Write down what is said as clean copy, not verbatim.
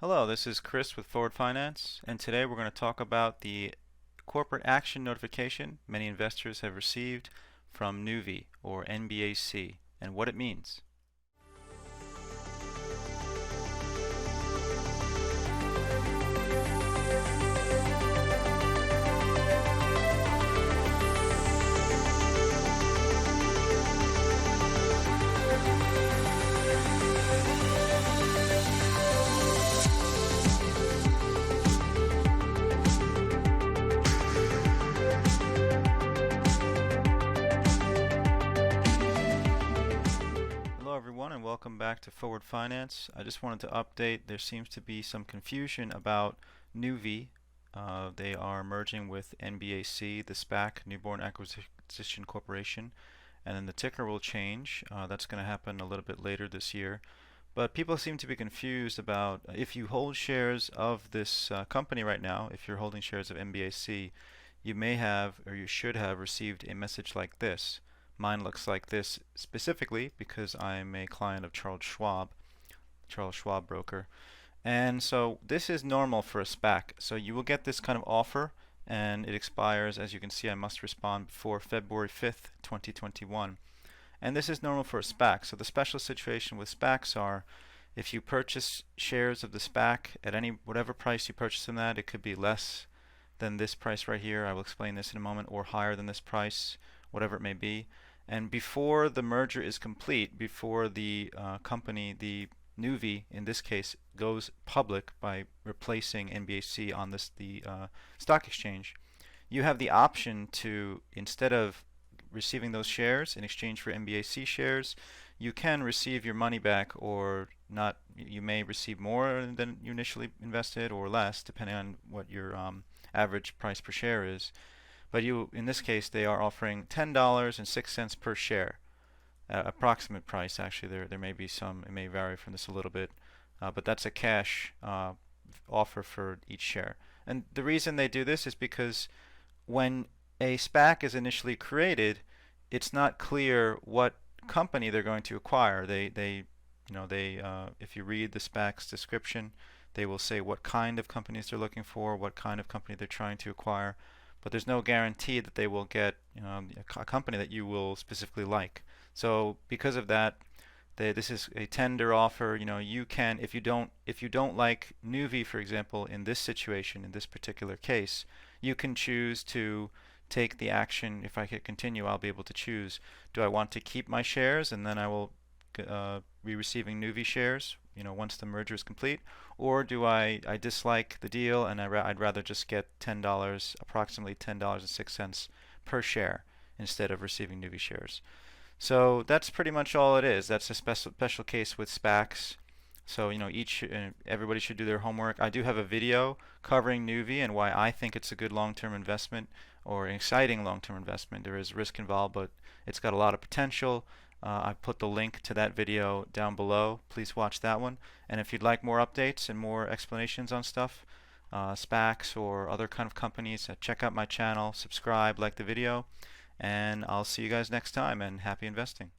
Hello, this is Chris with Forward Finance, and today we're going to talk about the corporate action notification many investors have received from Nuvve or NBAC and what it means. Hello everyone and welcome back to Forward Finance. I just wanted to update, there seems to be some confusion about Nuvve. They are merging with NBAC, the SPAC, Newborn Acquisition Corporation, and then the ticker will change. That's going to happen a little bit later this year. But people seem to be confused about if you hold shares of this company right now, if you're holding shares of NBAC, you may have or you should have received a message like this. Mine looks like this specifically because I'm a client of Charles Schwab broker. And so this is normal for a SPAC. So you will get this kind of offer and it expires, as you can see, I must respond before February 5th, 2021. And this is normal for a SPAC. So the special situation with SPACs are if you purchase shares of the SPAC at whatever price you purchase them at, it could be less than this price right here, I will explain this in a moment, or higher than this price, whatever it may be. And before the merger is complete, before the company, the Nuvve in this case, goes public by replacing NBAC on the stock exchange, you have the option to, instead of receiving those shares in exchange for NBAC shares, you can receive your money back or not. You may receive more than you initially invested or less, depending on what your average price per share is. But in this case, they are offering $10.06 per share, approximate price. Actually, there may be some, it may vary from this a little bit, but that's a cash offer for each share. And the reason they do this is because when a SPAC is initially created, it's not clear what company they're going to acquire. If you read the SPAC's description, they will say what kind of companies they're looking for, what kind of company they're trying to acquire. But there's no guarantee that they will get a company that you will specifically like. So because of that, this is a tender offer. You can, if you don't like Nuvve, for example, in this situation, in this particular case, you can choose to take the action. If I hit continue, I'll be able to choose, do I want to keep my shares and then I will be receiving Nuvve shares once the merger is complete, or do I dislike the deal and I'd rather just get approximately $10.06 per share instead of receiving Nuvve shares. So that's pretty much all it is. That's a special case with SPACs. So everybody should do their homework. I do have a video covering Nuvve and why I think it's a good long-term investment or an exciting long-term investment. There is risk involved, but it's got a lot of potential. I put the link to that video down below. Please watch that one. And if you'd like more updates and more explanations on stuff, SPACs or other kind of companies, check out my channel, subscribe, like the video, and I'll see you guys next time, and happy investing.